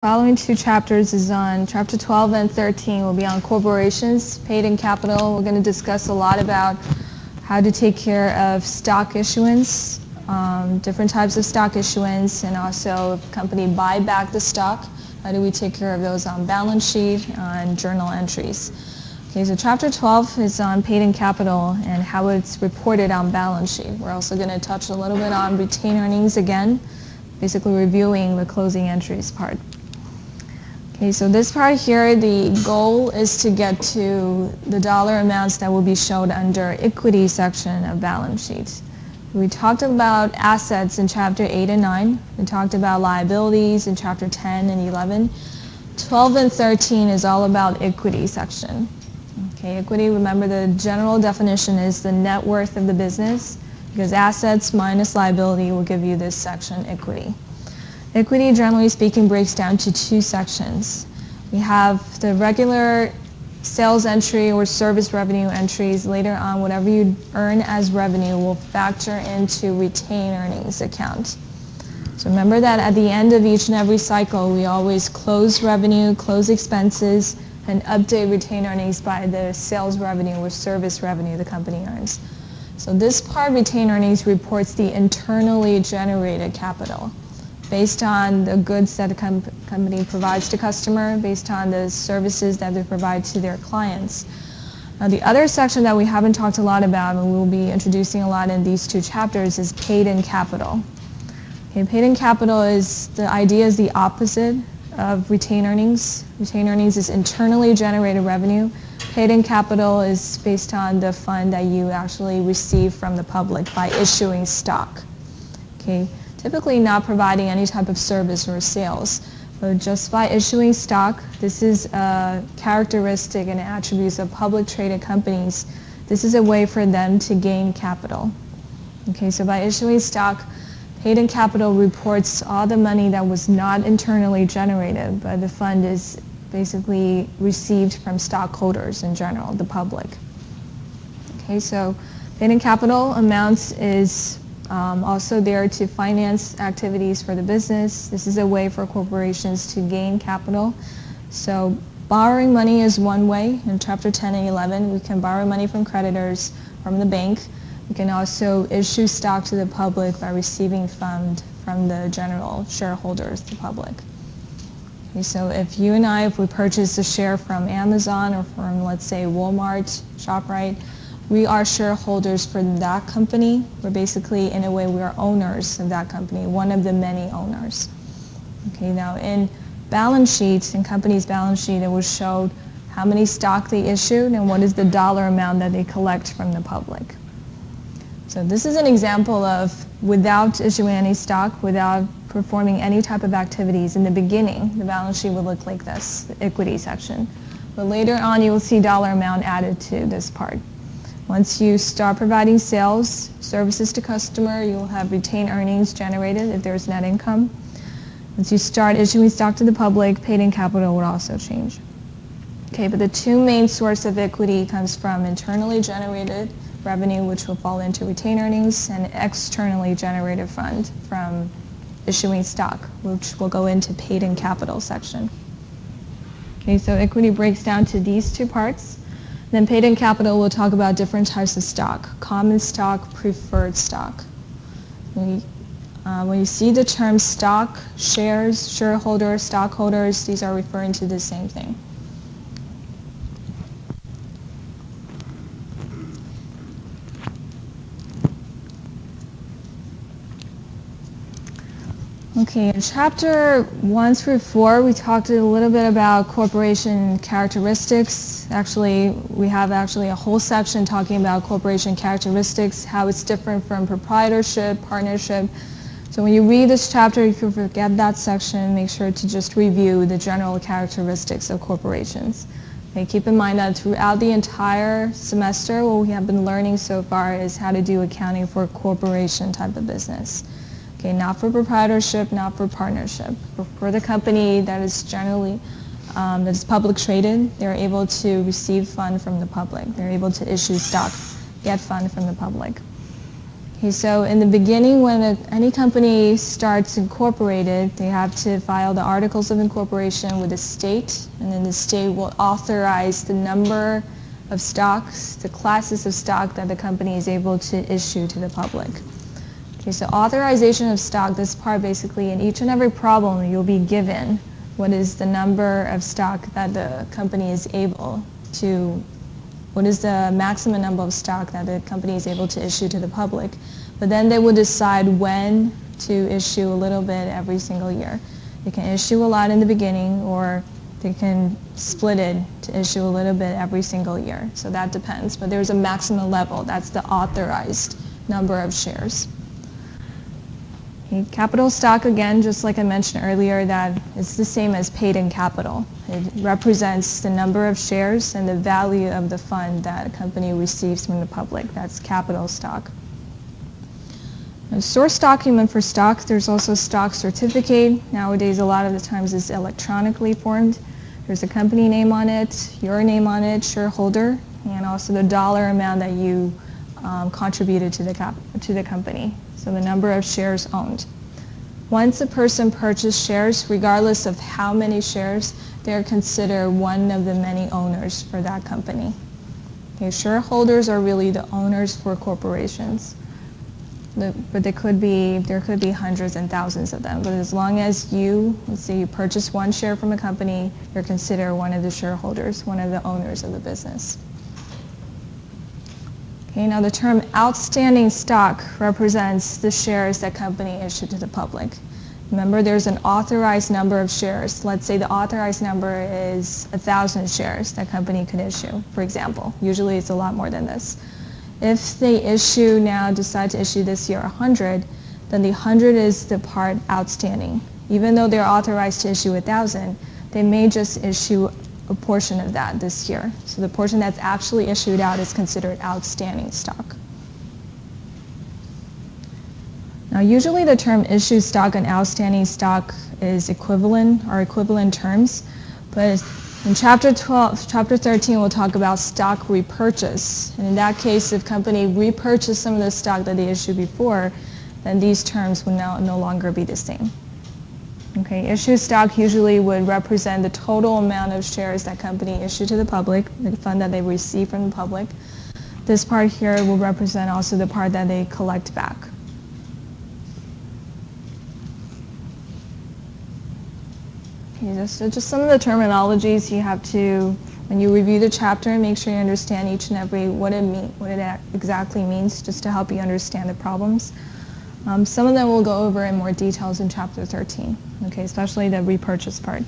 Following two chapters is on chapter 12 and 13 will be on corporations, paid-in capital. We're going to discuss a lot about how to take care of stock issuance, different types of stock issuance, and also if a company buy back the stock, how do we take care of those on balance sheet and journal entries. Okay, so chapter 12 is on paid-in capital and how it's reported on balance sheet. We're also going to touch a little bit on retained earnings again, basically reviewing the closing entries part. Okay, so this part here, the goal is to get to the dollar amounts that will be showed under equity section of balance sheet. We talked about assets in chapter 8 and 9. We talked about liabilities in chapter 10 and 11. 12 and 13 is all about equity section. Okay, equity, remember the general definition is the net worth of the business, because assets minus liability will give you this section, equity. Equity, generally speaking, breaks down to two sections. We have the regular sales entry or service revenue entries. Later on, whatever you earn as revenue will factor into retained earnings account. So remember that at the end of each and every cycle, we always close revenue, close expenses, and update retained earnings by the sales revenue or service revenue the company earns. So this part, retained earnings, reports the internally generated capital, based on the goods that the company provides to customer, based on the services that they provide to their clients. Now, the other section that we haven't talked a lot about, and we'll be introducing a lot in these two chapters, is paid-in capital. Okay, paid-in capital is, the idea is the opposite of retained earnings. Retained earnings is internally generated revenue. Paid-in capital is based on the fund that you actually receive from the public by issuing stock. Okay. Typically not providing any type of service or sales, but just by issuing stock. This is a characteristic and attributes of public traded companies. This is a way for them to gain capital. Okay, so by issuing stock, paid-in capital reports all the money that was not internally generated, but the fund is basically received from stockholders in general, the public. Okay, so paid-in capital amounts is also there to finance activities for the business. This is a way for corporations to gain capital. So borrowing money is one way. In chapter 10 and 11, we can borrow money from creditors, from the bank. We can also issue stock to the public by receiving fund from the general shareholders, the public. Okay, so if you and I, if we purchase a share from Amazon or from, let's say, Walmart, ShopRite, we are shareholders for that company. We're basically, in a way, we are owners of that company, one of the many owners. Okay, now in balance sheets, in company's balance sheet, it will show how many stock they issued and what is the dollar amount that they collect from the public. So this is an example of without issuing any stock, without performing any type of activities. In the beginning, the balance sheet would look like this, the equity section. But later on, you will see dollar amount added to this part. Once you start providing sales, services to customer, you'll have retained earnings generated if there's net income. Once you start issuing stock to the public, paid-in capital will also change. Okay, but the two main sources of equity comes from internally generated revenue, which will fall into retained earnings, and externally generated fund from issuing stock, which will go into paid-in capital section. Okay, so equity breaks down to these two parts. Then paid-in capital, we'll talk about different types of stock, common stock, preferred stock. When you see the term stock, shares, shareholders, stockholders, these are referring to the same thing. Okay, in chapter 1 through 4, we talked a little bit about corporation characteristics. Actually, we have a whole section talking about corporation characteristics, how it's different from proprietorship, partnership. So when you read this chapter, if you forget that section, make sure to just review the general characteristics of corporations. Okay, keep in mind that throughout the entire semester, what we have been learning so far is how to do accounting for a corporation type of business. Okay, not for proprietorship, not for partnership. For the company that is generally, that is public traded, they're able to receive fund from the public. They're able to issue stock, get fund from the public. Okay, so in the beginning, when any company starts incorporated, they have to file the articles of incorporation with the state, and then the state will authorize the number of stocks, the classes of stock that the company is able to issue to the public. Okay, so authorization of stock, this part basically, in each and every problem, you'll be given what is the number of stock that the company is able to, what is the maximum number of stock that the company is able to issue to the public. But then they will decide when to issue a little bit every single year. They can issue a lot in the beginning, or they can split it to issue a little bit every single year. So that depends. But there's a maximum level. That's the authorized number of shares. Okay, capital stock, again, just like I mentioned earlier, that it's the same as paid-in capital. It represents the number of shares and the value of the fund that a company receives from the public. That's capital stock. A source document for stock, there's also stock certificate. Nowadays, a lot of the times it's electronically formed. There's a company name on it, your name on it, shareholder, and also the dollar amount that you contributed to the company. So the number of shares owned. Once a person purchases shares, regardless of how many shares, they're considered one of the many owners for that company. Okay, shareholders are really the owners for corporations. But there could be hundreds and thousands of them. But as long as let's say you purchase one share from a company, you're considered one of the shareholders, one of the owners of the business. Okay, now the term outstanding stock represents the shares that company issued to the public. Remember, there's an authorized number of shares. Let's say the authorized number is 1,000 shares that company could issue, for example. Usually it's a lot more than this. If they decide to issue this year 100, then the 100 is the part outstanding. Even though they're authorized to issue 1,000, they may just issue a portion of that this year. So the portion that's actually issued out is considered outstanding stock. Now usually the term issued stock and outstanding stock is equivalent terms, but in Chapter 13 we'll talk about stock repurchase. And in that case, if company repurchased some of the stock that they issued before, then these terms will now no longer be the same. Okay, issued stock usually would represent the total amount of shares that company issued to the public, the fund that they receive from the public. This part here will represent also the part that they collect back. Okay, so just some of the terminologies you have to, when you review the chapter, make sure you understand each and every what it exactly means, just to help you understand the problems. Some of them we'll go over in more details in Chapter 13, okay, especially the repurchase part.